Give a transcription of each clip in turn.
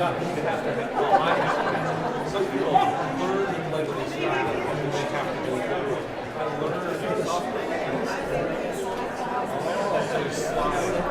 Some people learn and play with this style, and they have to do it. I learned software. Slide.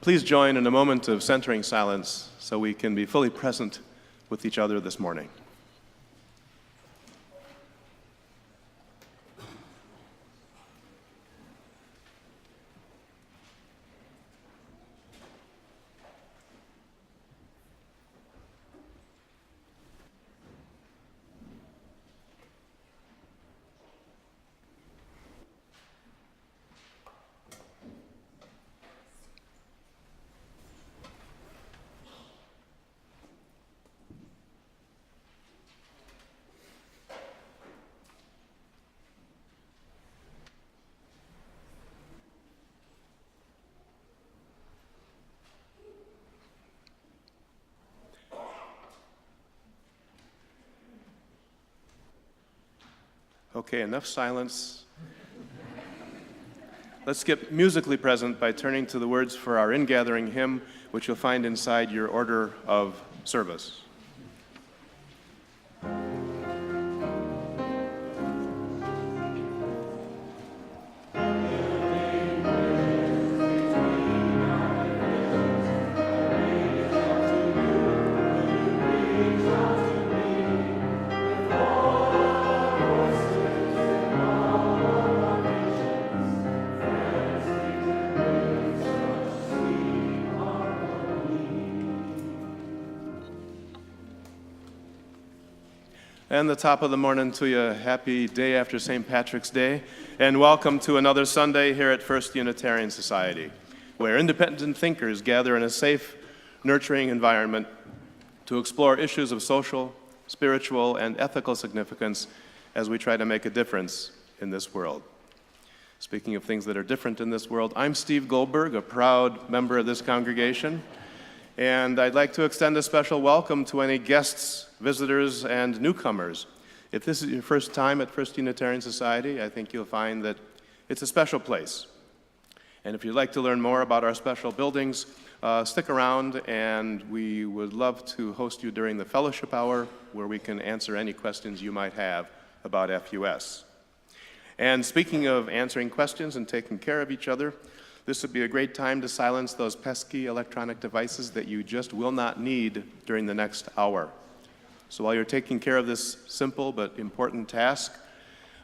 Please join in a moment of centering silence so we can be fully present with each other this morning. Okay, enough silence. Let's get musically present by turning to the words for our in-gathering hymn, which you'll find inside your order of service. And the top of the morning to you. Happy day after St. Patrick's Day. And welcome to another Sunday here at First Unitarian Society, where independent thinkers gather in a safe, nurturing environment to explore issues of social, spiritual, and ethical significance as we try to make a difference in this world. Speaking of things that are different in this world, I'm Steve Goldberg, a proud member of this congregation. And I'd like to extend a special welcome to any guests, visitors, and newcomers. If this is your first time at First Unitarian Society, I think you'll find that it's a special place. And if you'd like to learn more about our special buildings, stick around, and we would love to host you during the fellowship hour, where we can answer any questions you might have about FUS. And speaking of answering questions and taking care of each other, this would be a great time to silence those pesky electronic devices that you just will not need during the next hour. So while you're taking care of this simple but important task,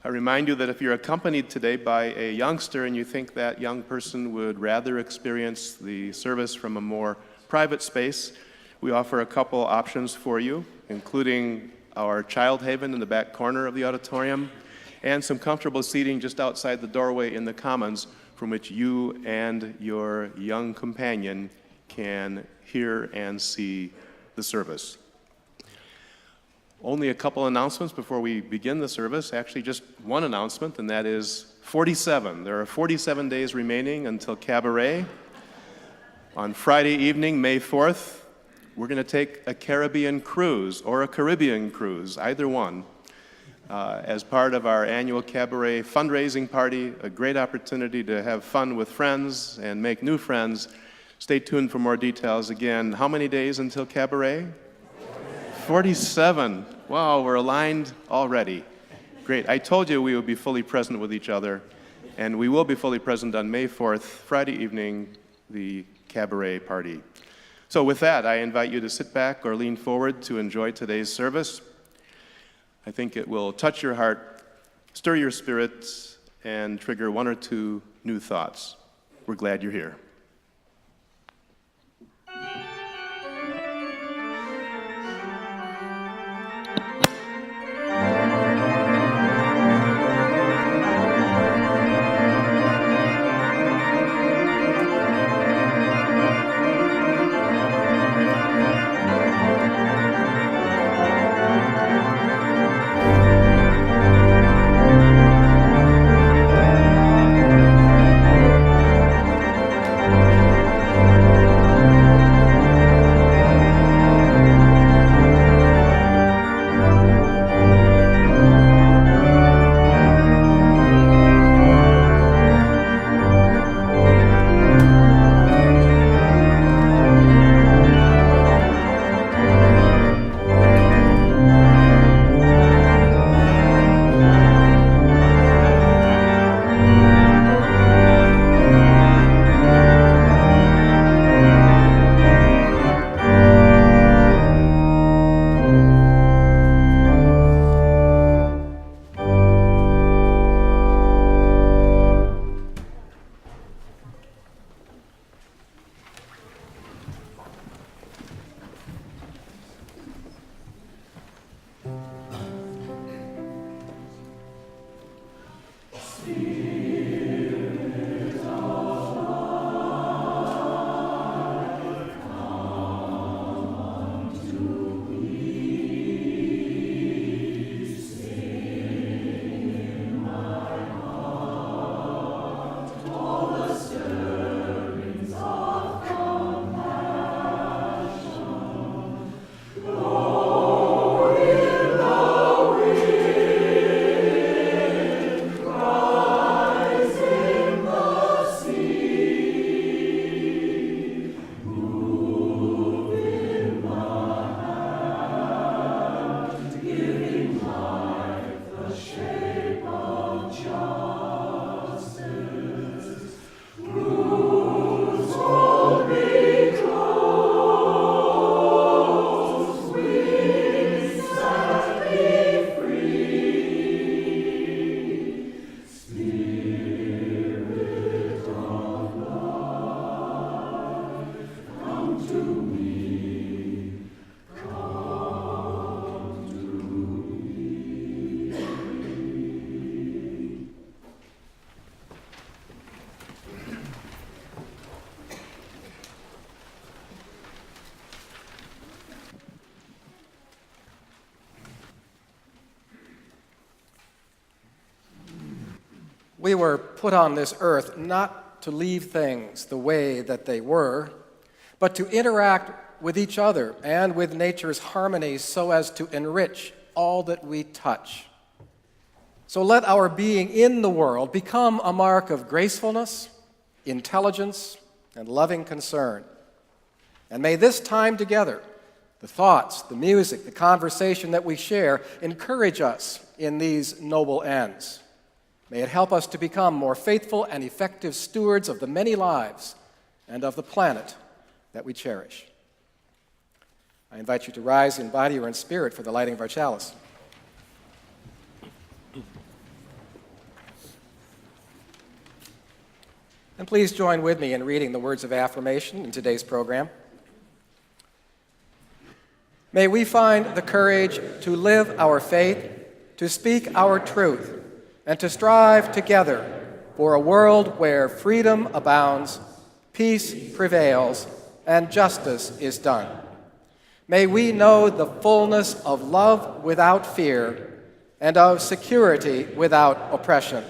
I remind you that if you're accompanied today by a youngster and you think that young person would rather experience the service from a more private space, we offer a couple options for you, including our child haven in the back corner of the auditorium and some comfortable seating just outside the doorway in the commons, from which you and your young companion can hear and see the service. Only a couple announcements before we begin the service. Actually, just one announcement, and that is 47. There are 47 days remaining until Cabaret. On Friday evening, May 4th, we're going to take a Caribbean cruise, or a Caribbean cruise, either one. As part of our annual Cabaret fundraising party, a great opportunity to have fun with friends and make new friends. Stay tuned for more details. Again, how many days until Cabaret? 47. Wow, we're aligned already. Great. I told you we would be fully present with each other, and we will be fully present on May 4th, Friday evening, the Cabaret party. So with that, I invite you to sit back or lean forward to enjoy today's service. I think it will touch your heart, stir your spirits, and trigger one or two new thoughts. We're glad you're here. We were put on this earth not to leave things the way that they were, but to interact with each other and with nature's harmony so as to enrich all that we touch. So let our being in the world become a mark of gracefulness, intelligence, and loving concern. And may this time together, the thoughts, the music, the conversation that we share, encourage us in these noble ends. May it help us to become more faithful and effective stewards of the many lives and of the planet that we cherish. I invite you to rise in body or in spirit for the lighting of our chalice. And please join with me in reading the words of affirmation in today's program. May we find the courage to live our faith, to speak our truth, and to strive together for a world where freedom abounds, peace prevails, and justice is done. May we know the fullness of love without fear and of security without oppression.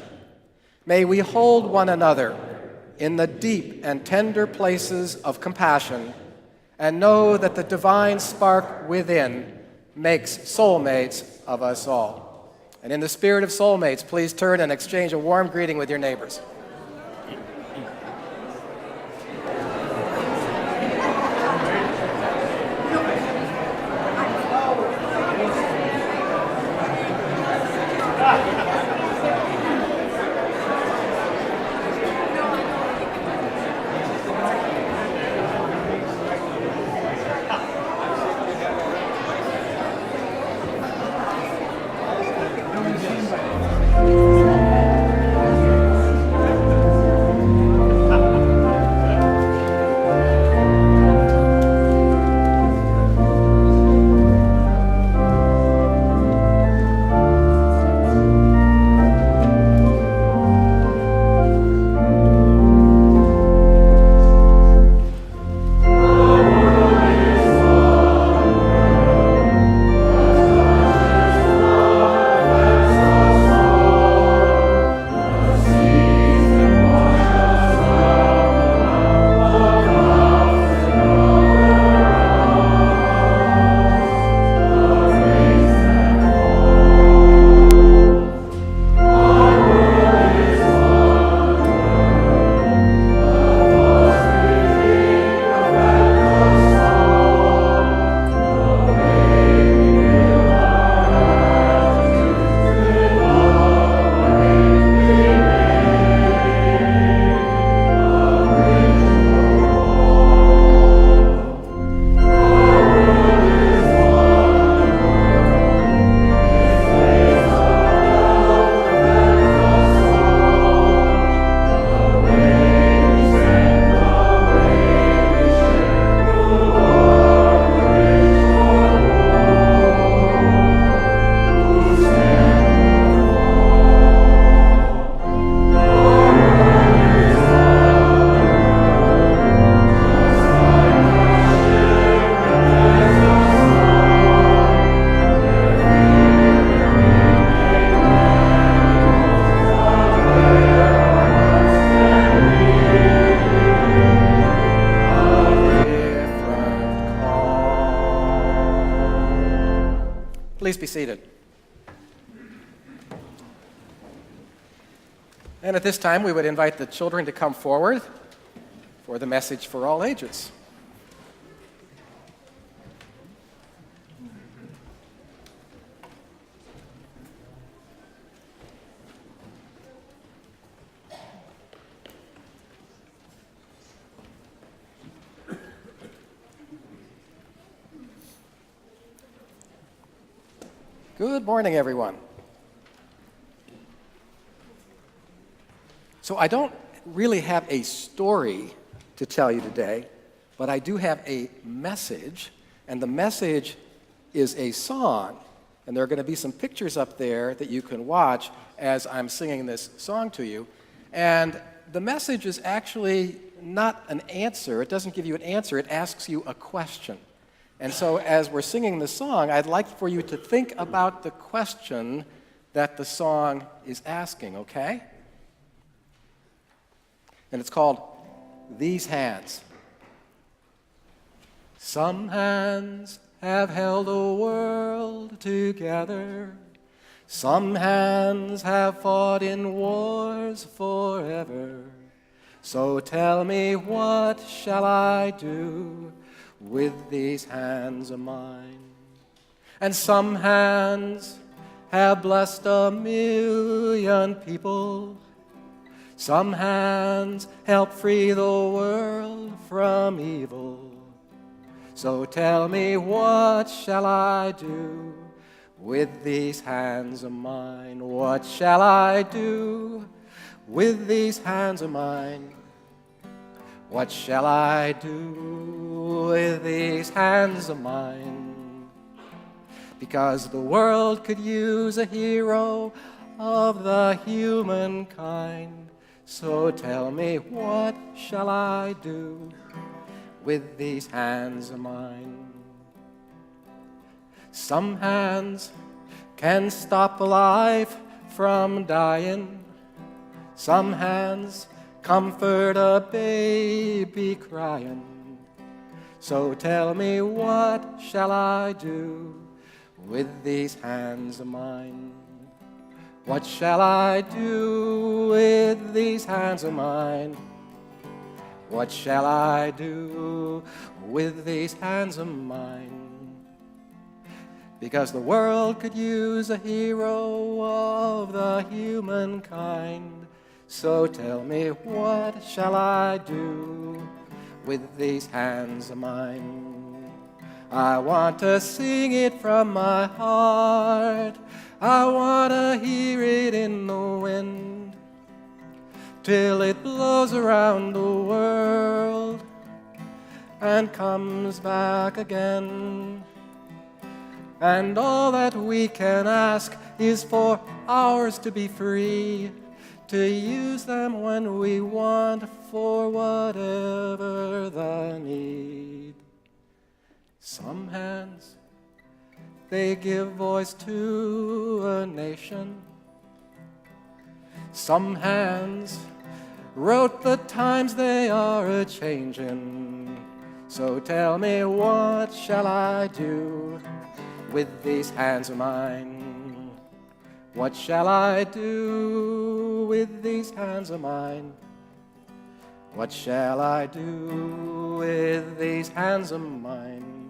May we hold one another in the deep and tender places of compassion and know that the divine spark within makes soulmates of us all. And in the spirit of soulmates, please turn and exchange a warm greeting with your neighbors. Please be seated. And at this time, we would invite the children to come forward for the message for all ages. Good morning, everyone. So I don't really have a story to tell you today, but I do have a message, and the message is a song. And there are going to be some pictures up there that you can watch as I'm singing this song to you. And the message is actually not an answer. It doesn't give you an answer. It asks you a question. And so as we're singing the song, I'd like for you to think about the question that the song is asking, okay? and it's called These Hands. Some hands have held the world together. Some hands have fought in wars forever. So tell me, what shall I do with these hands of mine? And some hands have blessed 1,000,000 people. Some hands help free the world from evil. So tell me, what shall I do with these hands of mine? What shall I do with these hands of mine? What shall I do with these hands of mine? Because the world could use a hero of the humankind. So tell me, what shall I do with these hands of mine? Some hands can stop a life from dying. Some hands comfort a baby crying. So tell me, what shall I do with these hands of mine? What shall I do with these hands of mine? What shall I do with these hands of mine? Because the world could use a hero of the humankind. So tell me, what shall I do with these hands of mine? I want to sing it from my heart. I want to hear it in the wind till it blows around the world and comes back again. And all that we can ask is for ours to be free, to use them when we want for whatever the need. Some hands, they give voice to a nation. Some hands wrote the times they are a-changin'. So tell me, what shall I do with these hands of mine? What shall I do with these hands of mine? What shall I do with these hands of mine?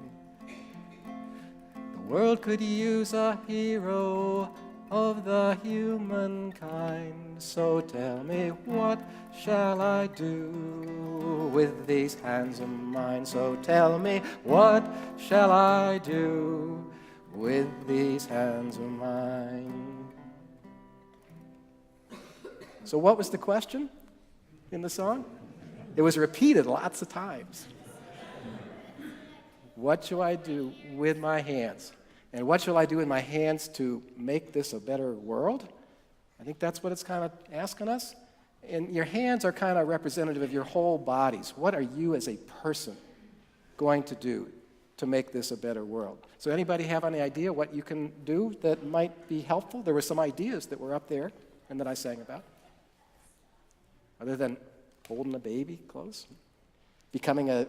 The world could use a hero of the humankind. So tell me, what shall I do with these hands of mine? So tell me, what shall I do with these hands of mine? So what was the question in the song? It was repeated lots of times. What shall I do with my hands? And what shall I do with my hands to make this a better world? I think that's what it's kind of asking us. And your hands are kind of representative of your whole bodies. What are you as a person going to do to make this a better world? So anybody have any idea what you can do that might be helpful? There were some ideas that were up there and that I sang about. Other than holding a baby close, becoming a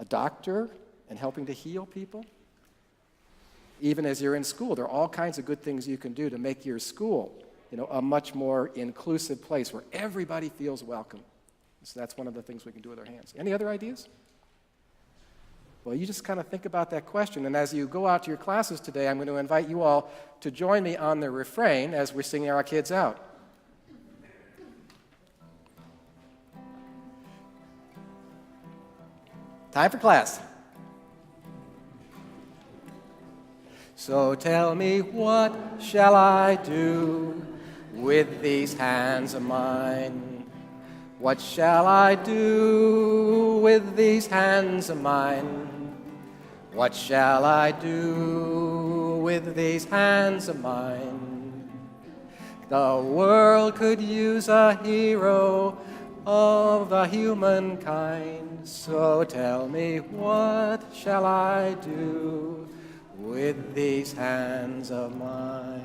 doctor and helping to heal people. Even as you're in school, there are all kinds of good things you can do to make your school, a much more inclusive place where everybody feels welcome. So that's one of the things we can do with our hands. Any other ideas? Well, you just kind of think about that question, and as you go out to your classes today, I'm going to invite you all to join me on the refrain as we're singing our kids out. Time for class. So tell me, what shall I do with these hands of mine? What shall I do with these hands of mine? What shall I do with these hands of mine? The world could use a hero of the humankind. So tell me, what shall I do with these hands of mine?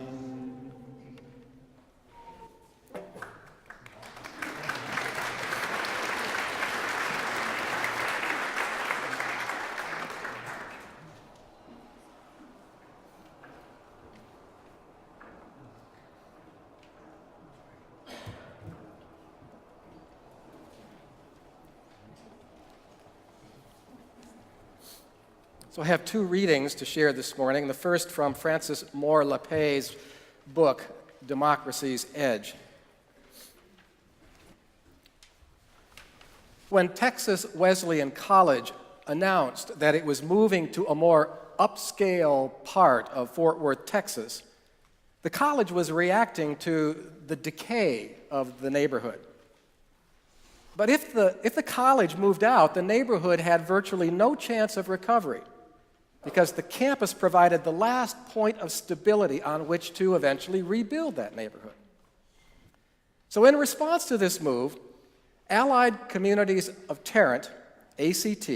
So I have two readings to share this morning. The first from Francis Moore Lapay's book, Democracy's Edge. When Texas Wesleyan College announced that it was moving to a more upscale part of Fort Worth, Texas, the college was reacting to the decay of the neighborhood. But if the college moved out, the neighborhood had virtually no chance of recovery, because the campus provided the last point of stability on which to eventually rebuild that neighborhood. So in response to this move, Allied Communities of Tarrant, ACT,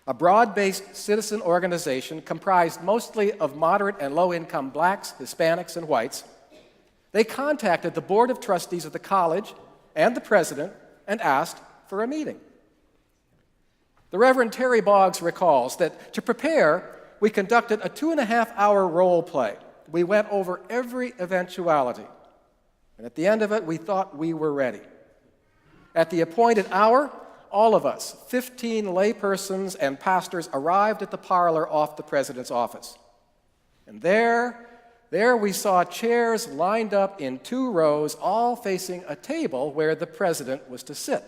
a broad-based citizen organization comprised mostly of moderate and low-income blacks, Hispanics, and whites, they contacted the board of trustees of the college and the president and asked for a meeting. The Reverend Terry Boggs recalls that to prepare, we conducted a 2.5-hour role play. We went over every eventuality. And at the end of it, we thought we were ready. At the appointed hour, all of us, 15 laypersons and pastors, arrived at the parlor off the president's office. And there we saw chairs lined up in 2 rows, all facing a table where the president was to sit.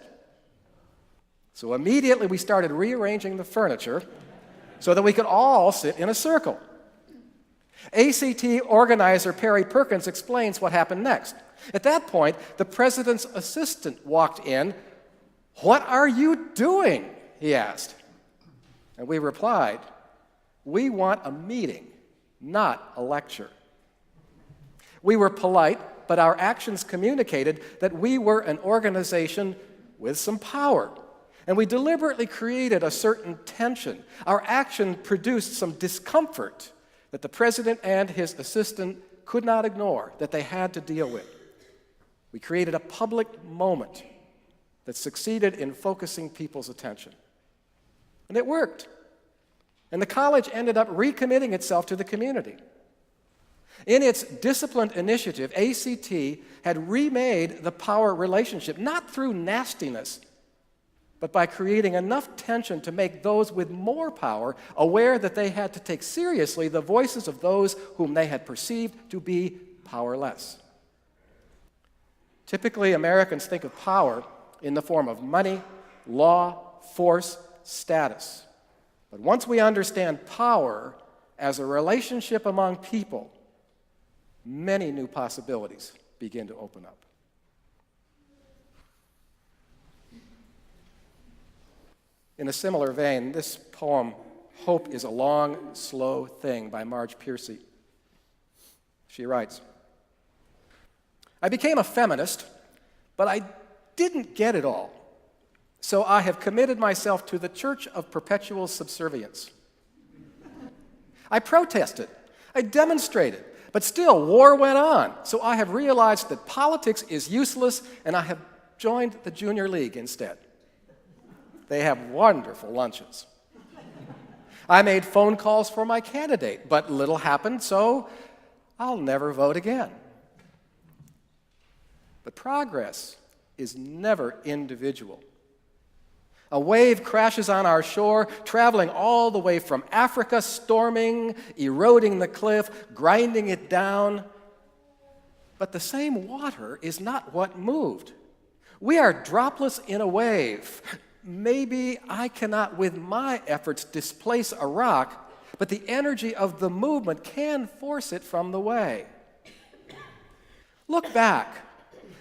So immediately we started rearranging the furniture so that we could all sit in a circle. ACT organizer Perry Perkins explains what happened next. At that point, the president's assistant walked in. "What are you doing?" he asked. And we replied, "We want a meeting, not a lecture." We were polite, but our actions communicated that we were an organization with some power. And we deliberately created a certain tension. Our action produced some discomfort that the president and his assistant could not ignore, that they had to deal with. We created a public moment that succeeded in focusing people's attention. And it worked. And the college ended up recommitting itself to the community. In its disciplined initiative, ACT had remade the power relationship, not through nastiness, but by creating enough tension to make those with more power aware that they had to take seriously the voices of those whom they had perceived to be powerless. Typically, Americans think of power in the form of money, law, force, status. But once we understand power as a relationship among people, many new possibilities begin to open up. In a similar vein, this poem, "Hope is a Long, Slow Thing" by Marge Piercy. She writes, "I became a feminist, but I didn't get it all. So I have committed myself to the Church of Perpetual Subservience. I protested, I demonstrated, but still war went on. So I have realized that politics is useless, and I have joined the Junior League instead. They have wonderful lunches. I made phone calls for my candidate, but little happened, so I'll never vote again." But progress is never individual. A wave crashes on our shore, traveling all the way from Africa, storming, eroding the cliff, grinding it down. But the same water is not what moved. We are droplets in a wave. Maybe I cannot, with my efforts, displace a rock, but the energy of the movement can force it from the way. Look back.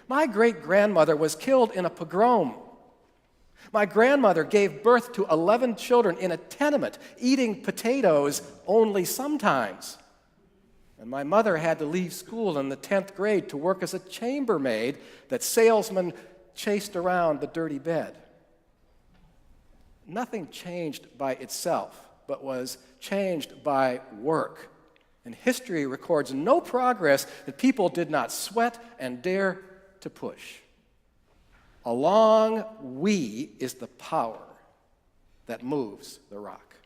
My great-grandmother was killed in a pogrom. My grandmother gave birth to 11 children in a tenement, eating potatoes only sometimes. And my mother had to leave school in the 10th grade to work as a chambermaid that salesmen chased around the dirty bed. Nothing changed by itself, but was changed by work. And history records no progress that people did not sweat and dare to push. Along we is the power that moves the rock.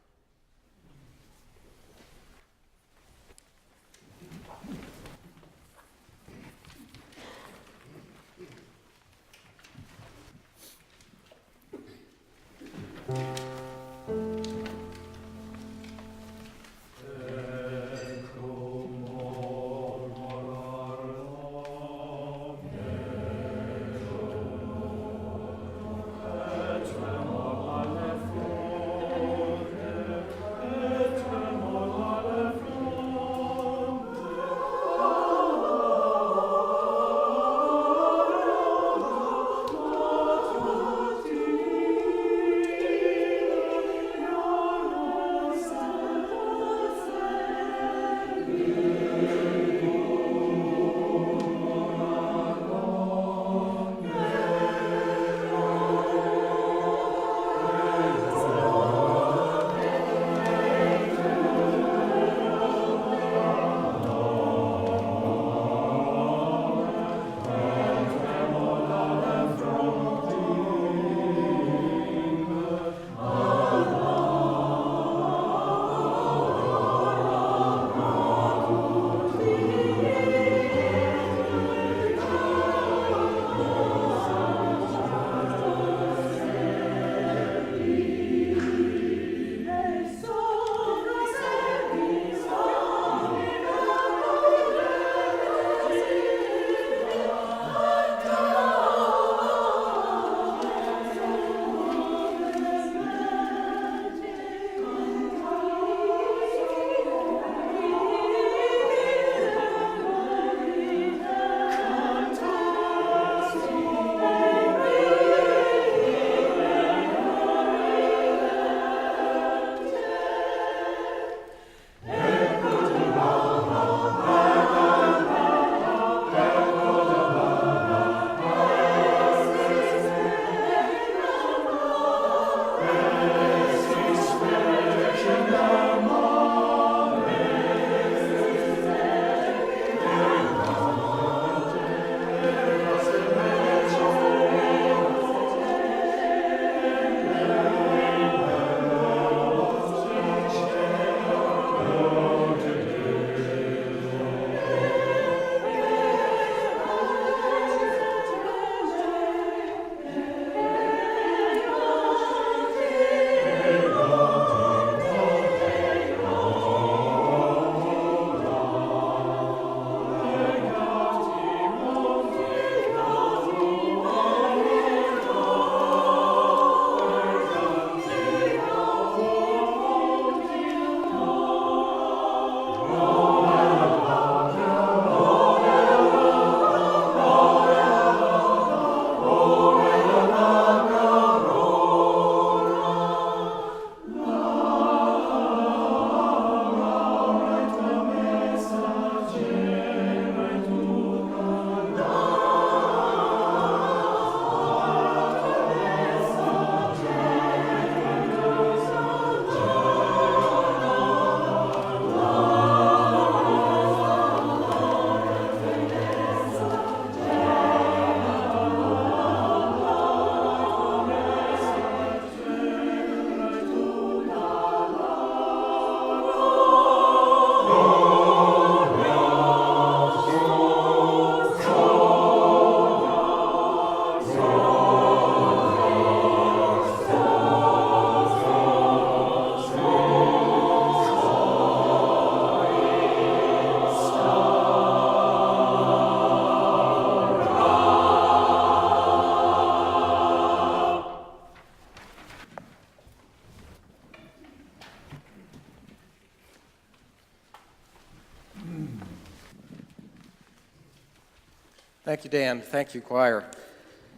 Thank you, Dan. Thank you, choir.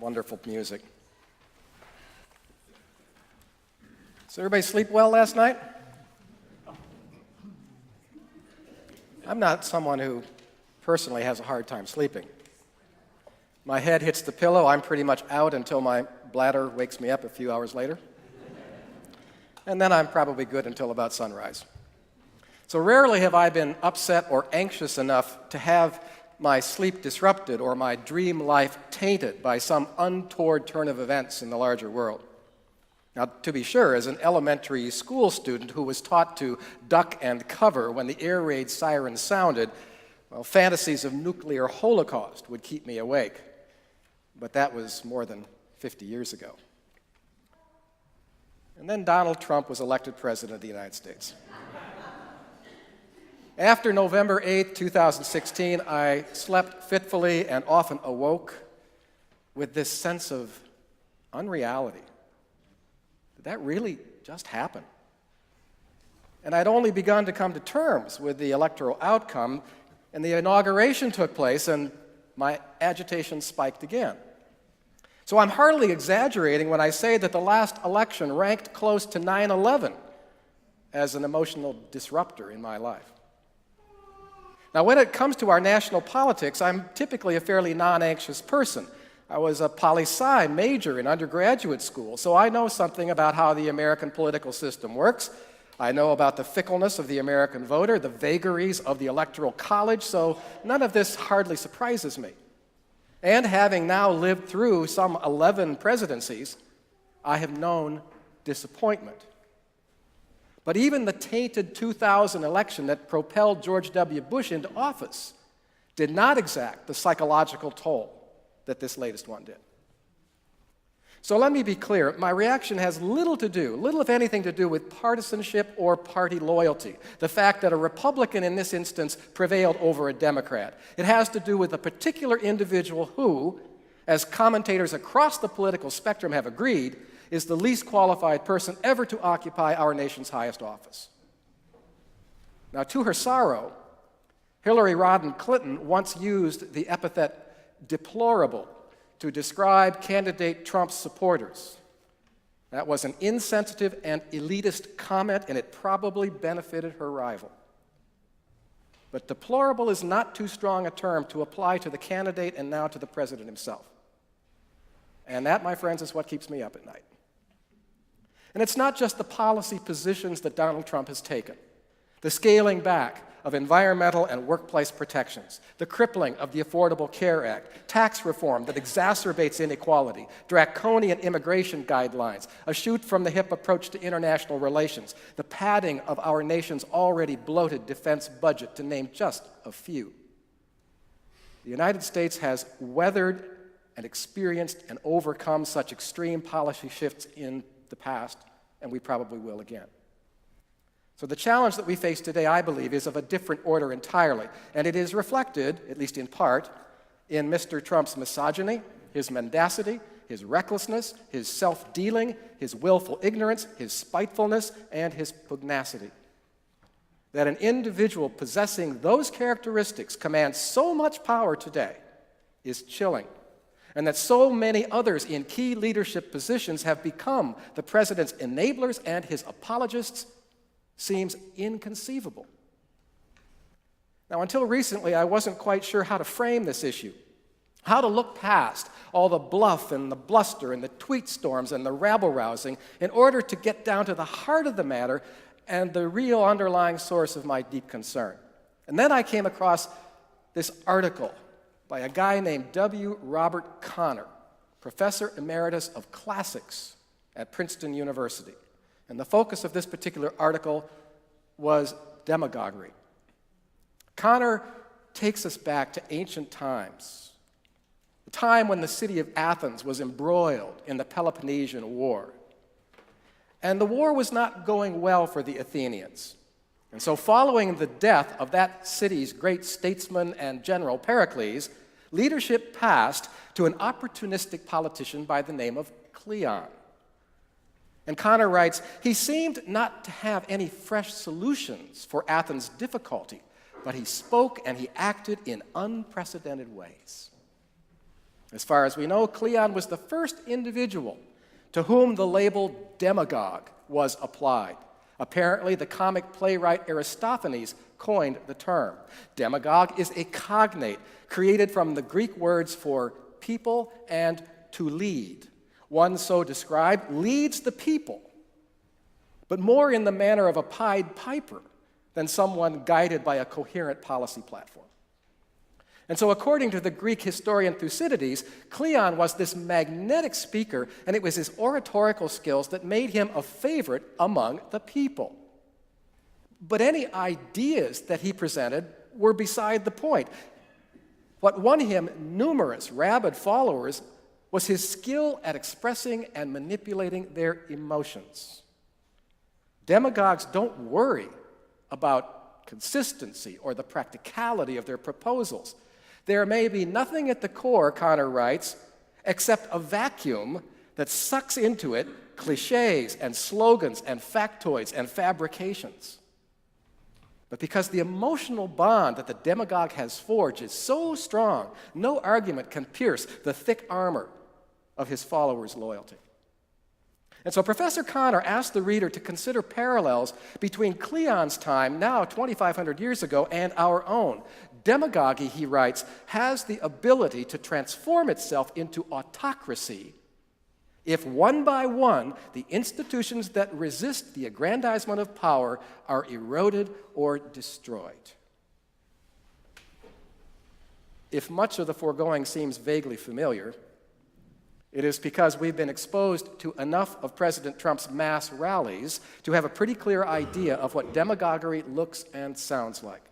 Wonderful music. So everybody sleep well last night? I'm not someone who personally has a hard time sleeping. My head hits the pillow, I'm pretty much out until my bladder wakes me up a few hours later. And then I'm probably good until about sunrise. So rarely have I been upset or anxious enough to have my sleep disrupted or my dream life tainted by some untoward turn of events in the larger world. Now, to be sure, as an elementary school student who was taught to duck and cover when the air raid siren sounded, well, fantasies of nuclear holocaust would keep me awake. But that was more than 50 years ago. And then Donald Trump was elected president of the United States. After November 8, 2016, I slept fitfully and often awoke with this sense of unreality. Did that really just happen? And I'd only begun to come to terms with the electoral outcome, and the inauguration took place, and my agitation spiked again. So I'm hardly exaggerating when I say that the last election ranked close to 9/11 as an emotional disruptor in my life. Now, when it comes to our national politics, I'm typically a fairly non-anxious person. I was a poli-sci major in undergraduate school, so I know something about how the American political system works. I know about the fickleness of the American voter, the vagaries of the Electoral College, so none of this hardly surprises me. And having now lived through some 11 presidencies, I have known disappointment. But even the tainted 2000 election that propelled George W. Bush into office did not exact the psychological toll that this latest one did. So let me be clear, my reaction has little if anything to do with partisanship or party loyalty, the fact that a Republican in this instance prevailed over a Democrat. It has to do with a particular individual who, as commentators across the political spectrum have agreed, is the least qualified person ever to occupy our nation's highest office. Now, to her sorrow, Hillary Rodham Clinton once used the epithet deplorable to describe candidate Trump's supporters. That was an insensitive and elitist comment, and it probably benefited her rival. But deplorable is not too strong a term to apply to the candidate and now to the president himself. And that, my friends, is what keeps me up at night. And it's not just the policy positions that Donald Trump has taken. The scaling back of environmental and workplace protections, the crippling of the Affordable Care Act, tax reform that exacerbates inequality, draconian immigration guidelines, a shoot-from-the-hip approach to international relations, the padding of our nation's already bloated defense budget, to name just a few. The United States has weathered and experienced and overcome such extreme policy shifts in the past, and we probably will again. So the challenge that we face today, I believe, is of a different order entirely, and it is reflected, at least in part, in Mr. Trump's misogyny, his mendacity, his recklessness, his self-dealing, his willful ignorance, his spitefulness, and his pugnacity. That an individual possessing those characteristics commands so much power today is chilling, and that so many others in key leadership positions have become the president's enablers and his apologists seems inconceivable. Now, until recently, I wasn't quite sure how to frame this issue, how to look past all the bluff and the bluster and the tweet storms and the rabble-rousing in order to get down to the heart of the matter and the real underlying source of my deep concern. And then I came across this article by a guy named W. Robert Connor, Professor Emeritus of Classics at Princeton University. And the focus of this particular article was demagoguery. Connor takes us back to ancient times, the time when the city of Athens was embroiled in the Peloponnesian War. And the war was not going well for the Athenians. And so following the death of that city's great statesman and general Pericles, leadership passed to an opportunistic politician by the name of Cleon. And Connor writes, he seemed not to have any fresh solutions for Athens' difficulty, but he spoke and he acted in unprecedented ways. As far as we know, Cleon was the first individual to whom the label demagogue was applied. Apparently, the comic playwright Aristophanes coined the term. Demagogue is a cognate created from the Greek words for people and to lead. One so described leads the people, but more in the manner of a Pied Piper than someone guided by a coherent policy platform. And so according to the Greek historian Thucydides, Cleon was this magnetic speaker, and it was his oratorical skills that made him a favorite among the people. But any ideas that he presented were beside the point. What won him numerous rabid followers was his skill at expressing and manipulating their emotions. Demagogues don't worry about consistency or the practicality of their proposals. There may be nothing at the core, Connor writes, except a vacuum that sucks into it cliches and slogans and factoids and fabrications. But because the emotional bond that the demagogue has forged is so strong, no argument can pierce the thick armor of his followers' loyalty. And so Professor Connor asked the reader to consider parallels between Cleon's time, now 2,500 years ago, and our own. Demagogy, he writes, has the ability to transform itself into autocracy if one by one the institutions that resist the aggrandizement of power are eroded or destroyed. If much of the foregoing seems vaguely familiar, it is because we've been exposed to enough of President Trump's mass rallies to have a pretty clear idea of what demagoguery looks and sounds like.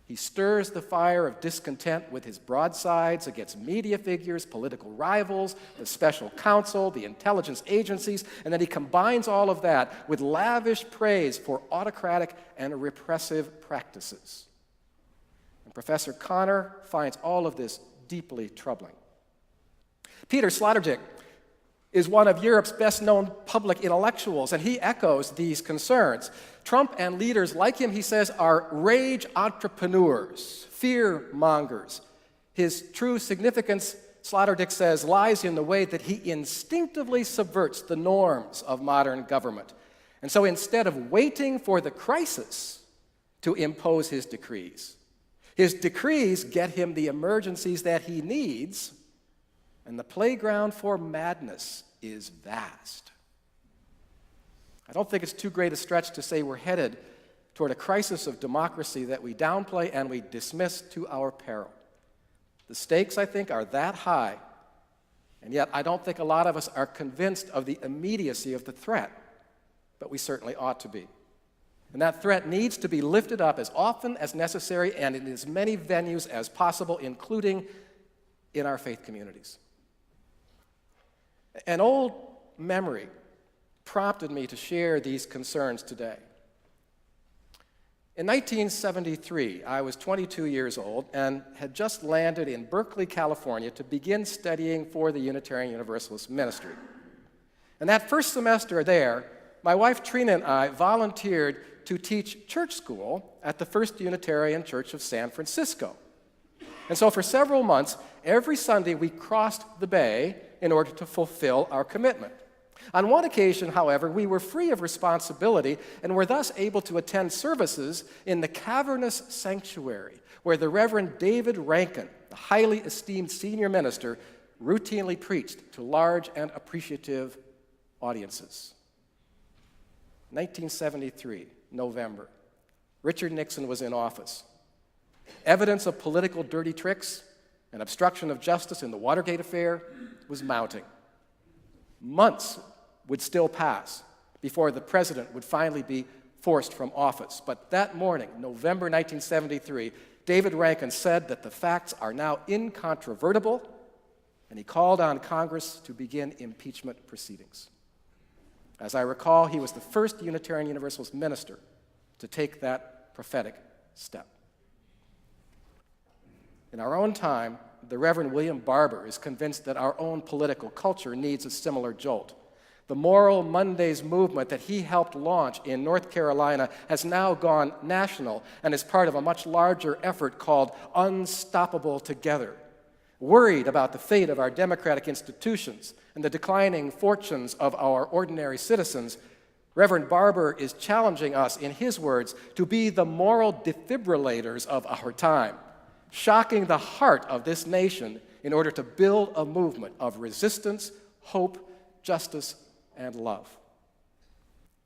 He stirs the fire of discontent with his broadsides against media figures, political rivals, the special counsel, the intelligence agencies, and then he combines all of that with lavish praise for autocratic and repressive practices. And Professor Connor finds all of this deeply troubling. Peter Sloterdijk is one of Europe's best-known public intellectuals, and he echoes these concerns. Trump and leaders like him, he says, are rage entrepreneurs, fear-mongers. His true significance, Sloterdijk says, lies in the way that he instinctively subverts the norms of modern government. And so instead of waiting for the crisis to impose his decrees get him the emergencies that he needs, and the playground for madness is vast. I don't think it's too great a stretch to say we're headed toward a crisis of democracy that we downplay and we dismiss to our peril. The stakes, I think, are that high, and yet I don't think a lot of us are convinced of the immediacy of the threat, but we certainly ought to be. And that threat needs to be lifted up as often as necessary and in as many venues as possible, including in our faith communities. An old memory prompted me to share these concerns today. In 1973, I was 22 years old and had just landed in Berkeley, California to begin studying for the Unitarian Universalist ministry. And that first semester there, my wife Trina and I volunteered to teach church school at the First Unitarian Church of San Francisco. And so for several months, every Sunday we crossed the bay in order to fulfill our commitment. On one occasion, however, we were free of responsibility and were thus able to attend services in the cavernous sanctuary where the Reverend David Rankin, the highly esteemed senior minister, routinely preached to large and appreciative audiences. 1973, November. Richard Nixon was in office. Evidence of political dirty tricks and obstruction of justice in the Watergate affair was mounting. Months would still pass before the president would finally be forced from office. But that morning, November 1973, David Rankin said that the facts are now incontrovertible, and he called on Congress to begin impeachment proceedings. As I recall, he was the first Unitarian Universalist minister to take that prophetic step. In our own time, the Reverend William Barber is convinced that our own political culture needs a similar jolt. The Moral Mondays movement that he helped launch in North Carolina has now gone national and is part of a much larger effort called Unstoppable Together, worried about the fate of our democratic institutions and the declining fortunes of our ordinary citizens, Reverend Barber is challenging us, in his words, to be the moral defibrillators of our time, shocking the heart of this nation in order to build a movement of resistance, hope, justice, and love.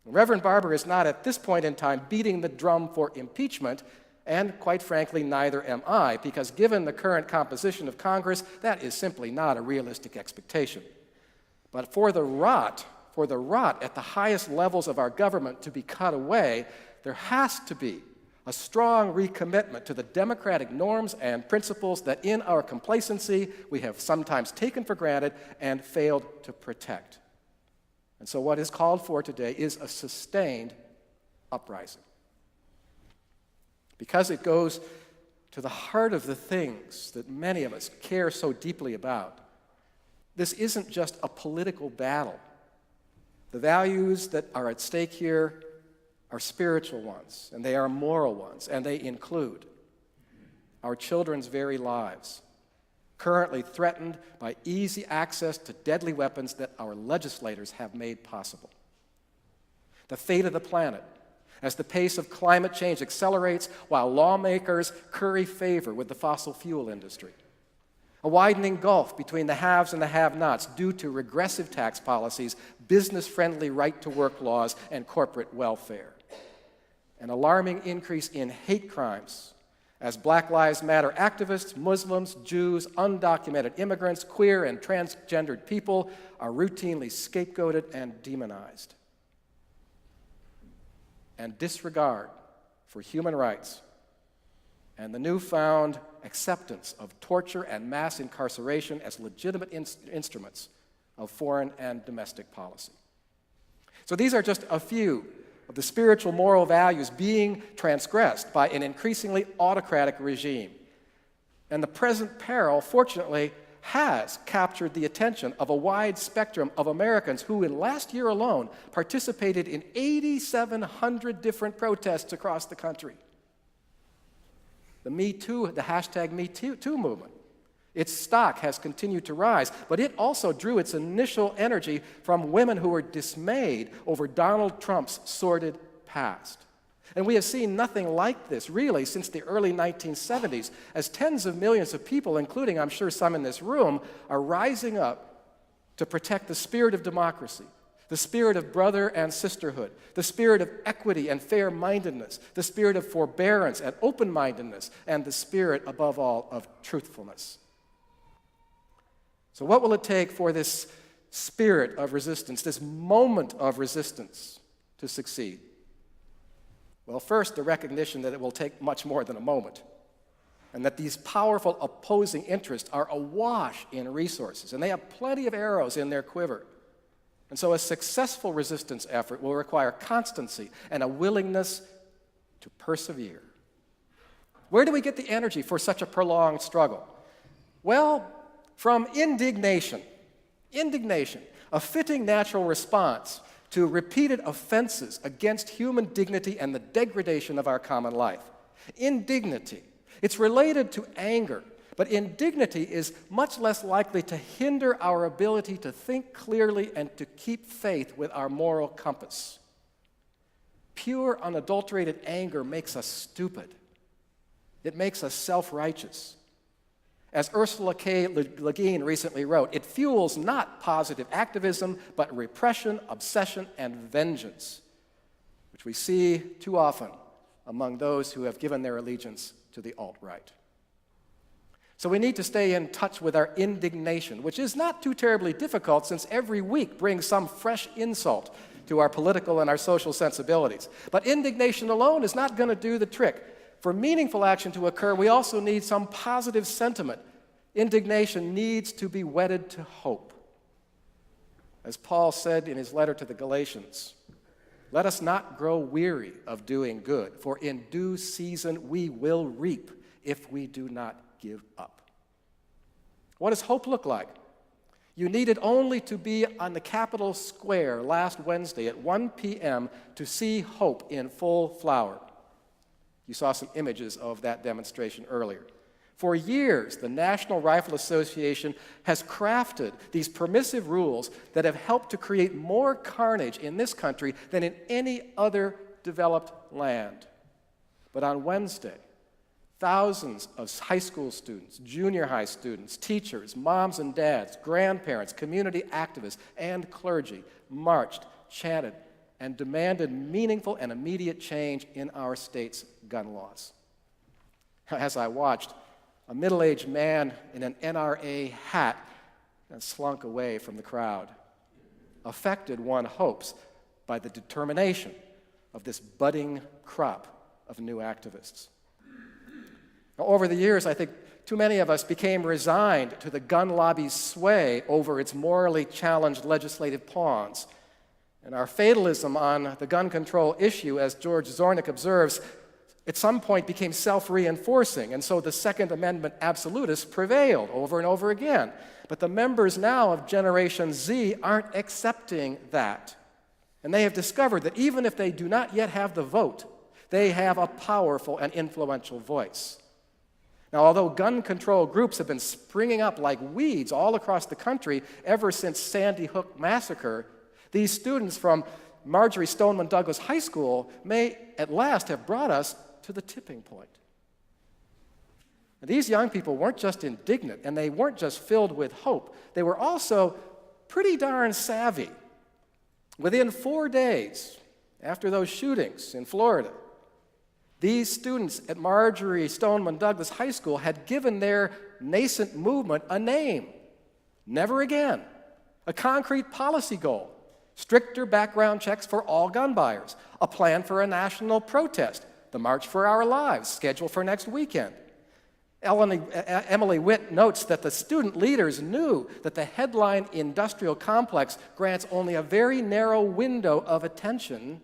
Reverend Barber is not at this point in time beating the drum for impeachment, and quite frankly, neither am I, because given the current composition of Congress, that is simply not a realistic expectation. But for the rot at the highest levels of our government to be cut away, there has to be a strong recommitment to the democratic norms and principles that in our complacency we have sometimes taken for granted and failed to protect. And so what is called for today is a sustained uprising. Because it goes to the heart of the things that many of us care so deeply about. This isn't just a political battle. The values that are at stake here are spiritual ones, and they are moral ones, and they include our children's very lives, currently threatened by easy access to deadly weapons that our legislators have made possible. The fate of the planet, as the pace of climate change accelerates while lawmakers curry favor with the fossil fuel industry. A widening gulf between the haves and the have-nots due to regressive tax policies, business-friendly right-to-work laws, and corporate welfare. An alarming increase in hate crimes as Black Lives Matter activists, Muslims, Jews, undocumented immigrants, queer and transgendered people are routinely scapegoated and demonized. And disregard for human rights and the newfound acceptance of torture and mass incarceration as legitimate instruments of foreign and domestic policy. So these are just a few of the spiritual moral values being transgressed by an increasingly autocratic regime. And the present peril, fortunately, has captured the attention of a wide spectrum of Americans who, in last year alone, participated in 8,700 different protests across the country. The hashtag Me Too movement. Its stock has continued to rise, but it also drew its initial energy from women who were dismayed over Donald Trump's sordid past. And we have seen nothing like this, really, since the early 1970s, as tens of millions of people, including, I'm sure, some in this room, are rising up to protect the spirit of democracy, the spirit of brother and sisterhood, the spirit of equity and fair-mindedness, the spirit of forbearance and open-mindedness, and the spirit, above all, of truthfulness. So what will it take for this spirit of resistance, this moment of resistance, to succeed? Well, first, the recognition that it will take much more than a moment, and that these powerful opposing interests are awash in resources, and they have plenty of arrows in their quiver. And so a successful resistance effort will require constancy and a willingness to persevere. Where do we get the energy for such a prolonged struggle? Well, from indignation. Indignation, a fitting natural response to repeated offenses against human dignity and the degradation of our common life. Indignity. It's related to anger, but indignity is much less likely to hinder our ability to think clearly and to keep faith with our moral compass. Pure, unadulterated anger makes us stupid. It makes us self-righteous. As Ursula K. Le Guin recently wrote, it fuels not positive activism, but repression, obsession, and vengeance, which we see too often among those who have given their allegiance to the alt-right. So we need to stay in touch with our indignation, which is not too terribly difficult since every week brings some fresh insult to our political and our social sensibilities. But indignation alone is not going to do the trick. For meaningful action to occur, we also need some positive sentiment. Indignation needs to be wedded to hope. As Paul said in his letter to the Galatians, let us not grow weary of doing good, for in due season we will reap if we do not give up. What does hope look like? You needed only to be on the Capitol Square last Wednesday at 1 p.m. to see hope in full flower. You saw some images of that demonstration earlier. For years, the National Rifle Association has crafted these permissive rules that have helped to create more carnage in this country than in any other developed land. But on Wednesday, thousands of high school students, junior high students, teachers, moms and dads, grandparents, community activists, and clergy marched, chanted, and demanded meaningful and immediate change in our state's gun laws. As I watched, a middle-aged man in an NRA hat slunk away from the crowd, affected, one hopes, by the determination of this budding crop of new activists. Now, over the years, I think too many of us became resigned to the gun lobby's sway over its morally challenged legislative pawns. And our fatalism on the gun control issue, as George Zornick observes, at some point became self-reinforcing, and so the Second Amendment absolutists prevailed over and over again. But the members now of Generation Z aren't accepting that. And they have discovered that even if they do not yet have the vote, they have a powerful and influential voice. Now, although gun control groups have been springing up like weeds all across the country ever since Sandy Hook massacre, these students from Marjorie Stoneman Douglas High School may at last have brought us to the tipping point. And these young people weren't just indignant, and they weren't just filled with hope. They were also pretty darn savvy. Within 4 days after those shootings in Florida, these students at Marjorie Stoneman Douglas High School had given their nascent movement a name. Never again. A concrete policy goal. Stricter background checks for all gun buyers. A plan for a national protest. The March for Our Lives, scheduled for next weekend. Emily Witt notes that the student leaders knew that the headline industrial complex grants only a very narrow window of attention,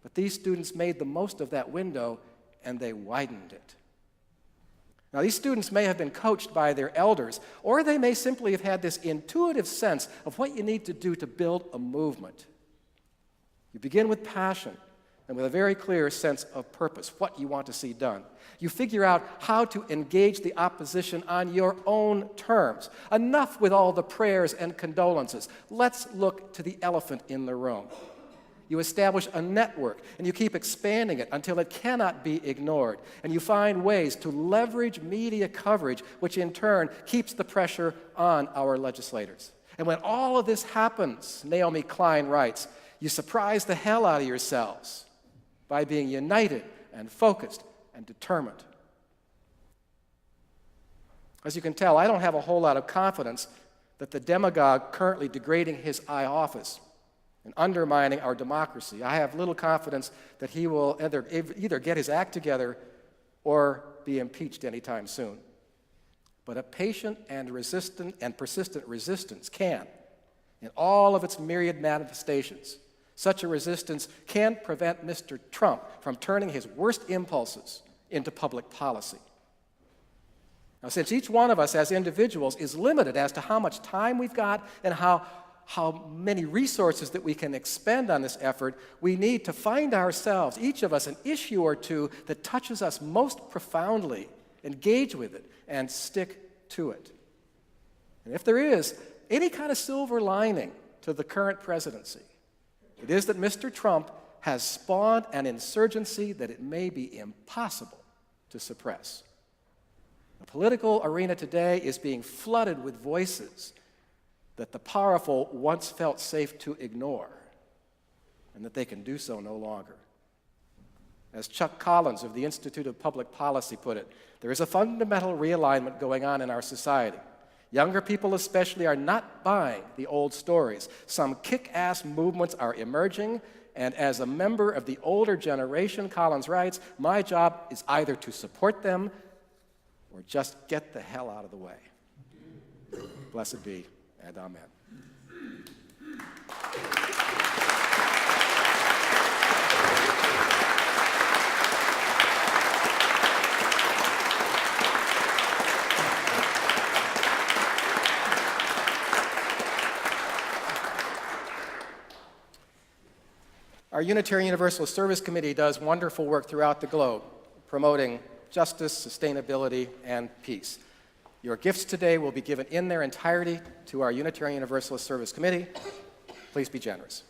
but these students made the most of that window, and they widened it. Now, these students may have been coached by their elders, or they may simply have had this intuitive sense of what you need to do to build a movement. You begin with passion and with a very clear sense of purpose, what you want to see done. You figure out how to engage the opposition on your own terms. Enough with all the prayers and condolences. Let's look to the elephant in the room. You establish a network, and you keep expanding it until it cannot be ignored. And you find ways to leverage media coverage, which in turn keeps the pressure on our legislators. And when all of this happens, Naomi Klein writes, you surprise the hell out of yourselves by being united and focused and determined. As you can tell, I don't have a whole lot of confidence that the demagogue currently degrading his high office and undermining our democracy, I have little confidence that he will either get his act together or be impeached anytime soon. But a patient and persistent resistance can, in all of its myriad manifestations, such a resistance can prevent Mr. Trump from turning his worst impulses into public policy. Now, since each one of us as individuals is limited as to how much time we've got and how many resources that we can expend on this effort, we need to find ourselves, each of us, an issue or two that touches us most profoundly, engage with it, and stick to it. And if there is any kind of silver lining to the current presidency, it is that Mr. Trump has spawned an insurgency that it may be impossible to suppress. The political arena today is being flooded with voices that the powerful once felt safe to ignore, and that they can do so no longer. As Chuck Collins of the Institute of Public Policy put it, there is a fundamental realignment going on in our society. Younger people especially are not buying the old stories. Some kick-ass movements are emerging, and as a member of the older generation, Collins writes, my job is either to support them or just get the hell out of the way. Blessed be, and amen. Our Unitarian Universalist Service Committee does wonderful work throughout the globe, promoting justice, sustainability, and peace. Your gifts today will be given in their entirety to our Unitarian Universalist Service Committee. Please be generous.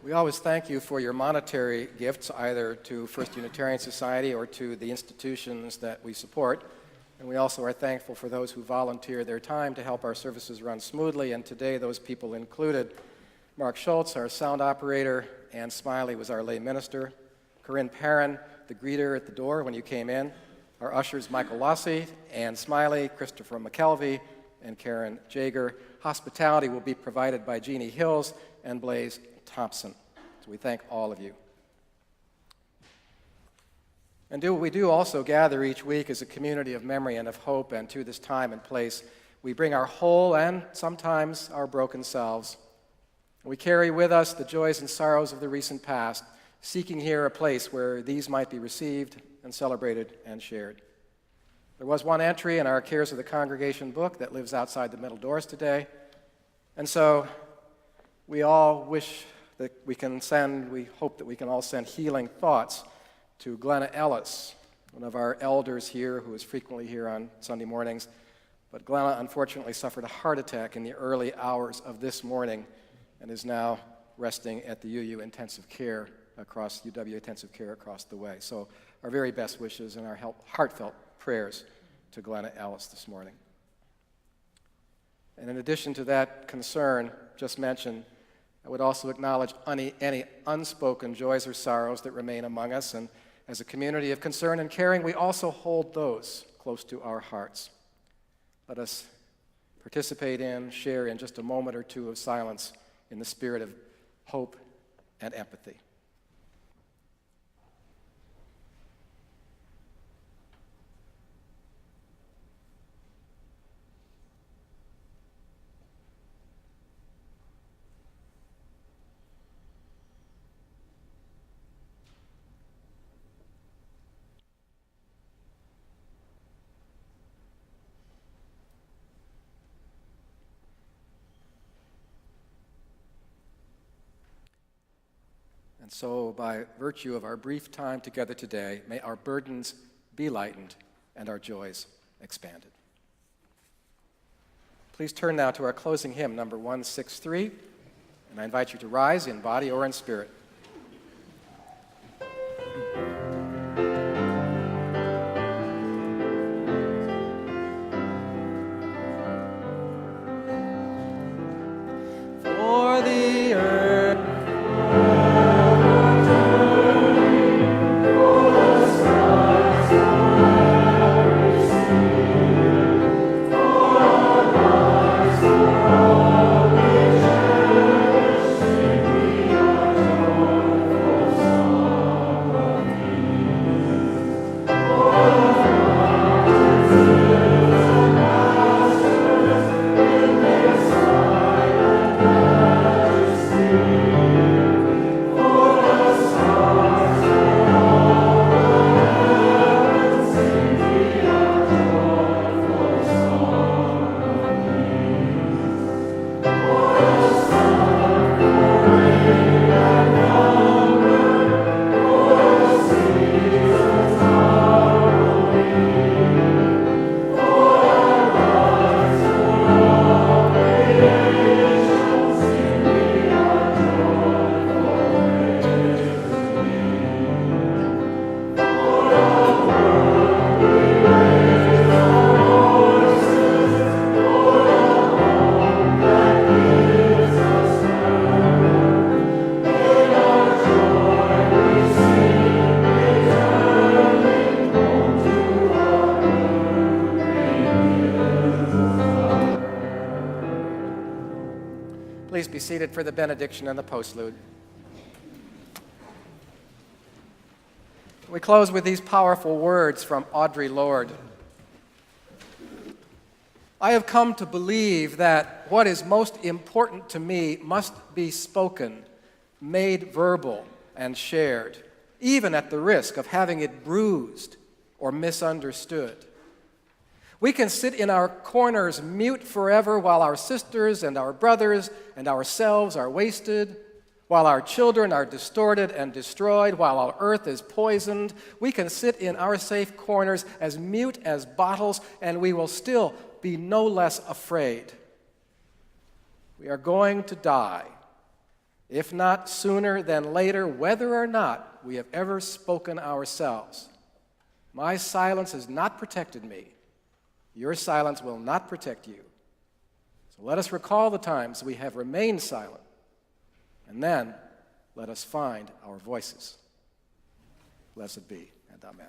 We always thank you for your monetary gifts, either to First Unitarian Society or to the institutions that we support. And we also are thankful for those who volunteer their time to help our services run smoothly. And today, those people included Mark Schultz, our sound operator, Ann Smiley was our lay minister, Corinne Perrin, the greeter at the door when you came in, our ushers Michael Lossie, Ann Smiley, Christopher McKelvey, and Karen Jager. Hospitality will be provided by Jeannie Hills and Blaze Thompson. So we thank all of you. And we do also gather each week as a community of memory and of hope, and to this time and place, we bring our whole and sometimes our broken selves. We carry with us the joys and sorrows of the recent past, seeking here a place where these might be received and celebrated and shared. There was one entry in our Cares of the Congregation book that lives outside the middle doors today, and so we all wish that we hope that we can all send healing thoughts to Glenna Ellis, one of our elders here who is frequently here on Sunday mornings. But Glenna unfortunately suffered a heart attack in the early hours of this morning and is now resting at the UW Intensive Care across the way. So our very best wishes and our heartfelt prayers to Glenna Ellis this morning. And in addition to that concern just mentioned, I would also acknowledge any unspoken joys or sorrows that remain among us, and as a community of concern and caring, we also hold those close to our hearts. Let us participate in, share in just a moment or two of silence in the spirit of hope and empathy. And so, by virtue of our brief time together today, may our burdens be lightened and our joys expanded. Please turn now to our closing hymn, number 163, and I invite you to rise in body or in spirit. For the earth Please be seated for the benediction and the postlude. We close with these powerful words from Audre Lorde. I have come to believe that what is most important to me must be spoken, made verbal, and shared, even at the risk of having it bruised or misunderstood. We can sit in our corners mute forever while our sisters and our brothers and ourselves are wasted, while our children are distorted and destroyed, while our earth is poisoned. We can sit in our safe corners as mute as bottles, and we will still be no less afraid. We are going to die, if not sooner than later, whether or not we have ever spoken ourselves. My silence has not protected me. Your silence will not protect you. So let us recall the times we have remained silent, and then let us find our voices. Blessed be, and amen.